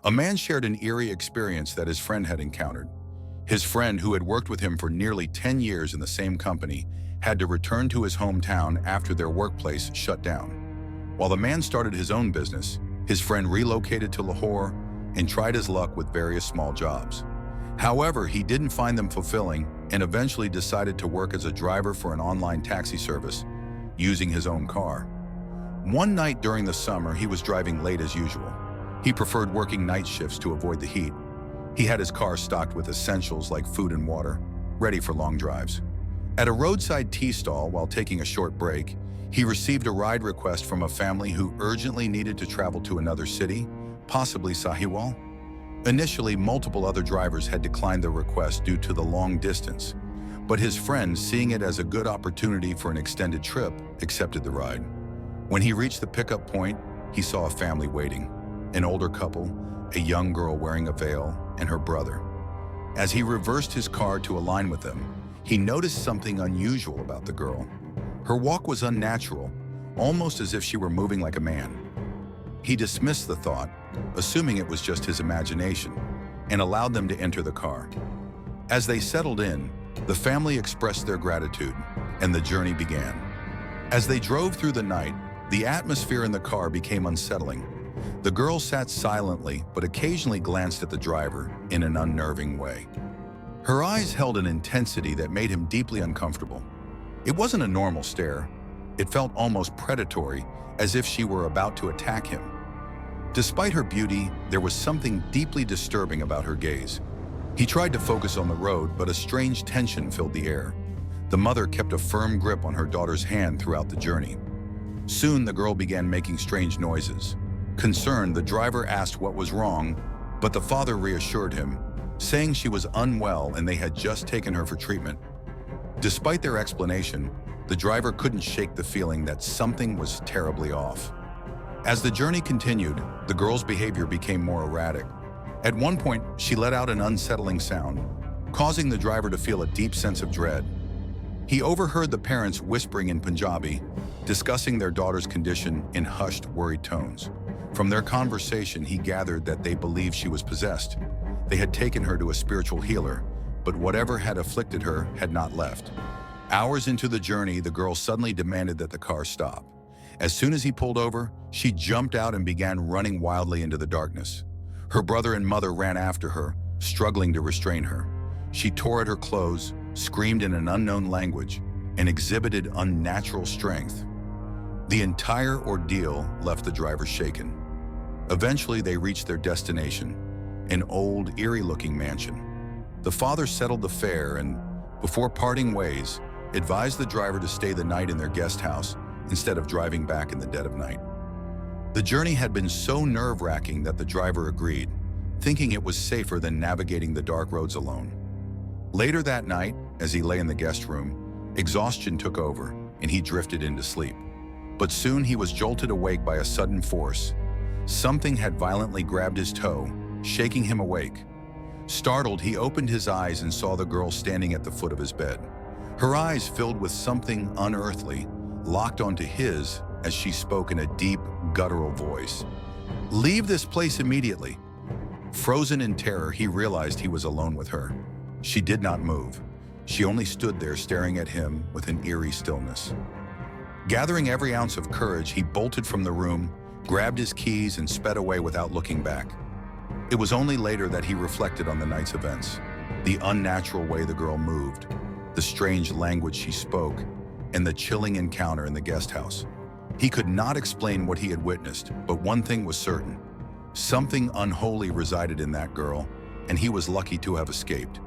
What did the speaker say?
A man shared an eerie experience that his friend had encountered. His friend, who had worked with him for nearly 10 years in the same company, had to return to his hometown after their workplace shut down. While the man started his own business, his friend relocated to Lahore and tried his luck with various small jobs. However, he didn't find them fulfilling and eventually decided to work as a driver for an online taxi service, using his own car. One night during the summer, he was driving late as usual. He preferred working night shifts to avoid the heat. He had his car stocked with essentials like food and water, ready for long drives. At a roadside tea stall while taking a short break, he received a ride request from a family who urgently needed to travel to another city, possibly Sahiwal. Initially, multiple other drivers had declined the request due to the long distance, but his friend, seeing it as a good opportunity for an extended trip, accepted the ride. When he reached the pickup point, he saw a family waiting, an older couple, a young girl wearing a veil, and her brother. As he reversed his car to align with them, he noticed something unusual about the girl. Her walk was unnatural, almost as if she were moving like a man. He dismissed the thought, assuming it was just his imagination, and allowed them to enter the car. As they settled in, the family expressed their gratitude, and the journey began. As they drove through the night, the atmosphere in the car became unsettling. The girl sat silently but occasionally glanced at the driver in an unnerving way. Her eyes held an intensity that made him deeply uncomfortable. It wasn't a normal stare. It felt almost predatory, as if she were about to attack him. Despite her beauty, there was something deeply disturbing about her gaze. He tried to focus on the road, but a strange tension filled the air. The mother kept a firm grip on her daughter's hand throughout the journey. Soon, the girl began making strange noises. Concerned, the driver asked what was wrong, but the father reassured him, saying she was unwell and they had just taken her for treatment. Despite their explanation, the driver couldn't shake the feeling that something was terribly off. As the journey continued, the girl's behavior became more erratic. At one point, she let out an unsettling sound, causing the driver to feel a deep sense of dread. He overheard the parents whispering in Punjabi, discussing their daughter's condition in hushed, worried tones. From their conversation, he gathered that they believed she was possessed. They had taken her to a spiritual healer, but whatever had afflicted her had not left. Hours into the journey, the girl suddenly demanded that the car stop. As soon as he pulled over, she jumped out and began running wildly into the darkness. Her brother and mother ran after her, struggling to restrain her. She tore at her clothes, screamed in an unknown language, and exhibited unnatural strength. The entire ordeal left the driver shaken. Eventually, they reached their destination, an old, eerie-looking mansion. The father settled the fare and, before parting ways, advised the driver to stay the night in their guest house instead of driving back in the dead of night. The journey had been so nerve-wracking that the driver agreed, thinking it was safer than navigating the dark roads alone. Later that night, as he lay in the guest room, exhaustion took over and he drifted into sleep. But soon he was jolted awake by a sudden force. Something had violently grabbed his toe, shaking him awake. Startled, he opened his eyes and saw the girl standing at the foot of his bed. Her eyes, filled with something unearthly, locked onto his as she spoke in a deep, guttural voice. "Leave this place immediately." Frozen in terror, he realized he was alone with her. She did not move. She only stood there staring at him with an eerie stillness. Gathering every ounce of courage, he bolted from the room, grabbed his keys, and sped away without looking back. It was only later that he reflected on the night's events, the unnatural way the girl moved, the strange language she spoke, and the chilling encounter in the guest house. He could not explain what he had witnessed, but one thing was certain. Something unholy resided in that girl, and he was lucky to have escaped.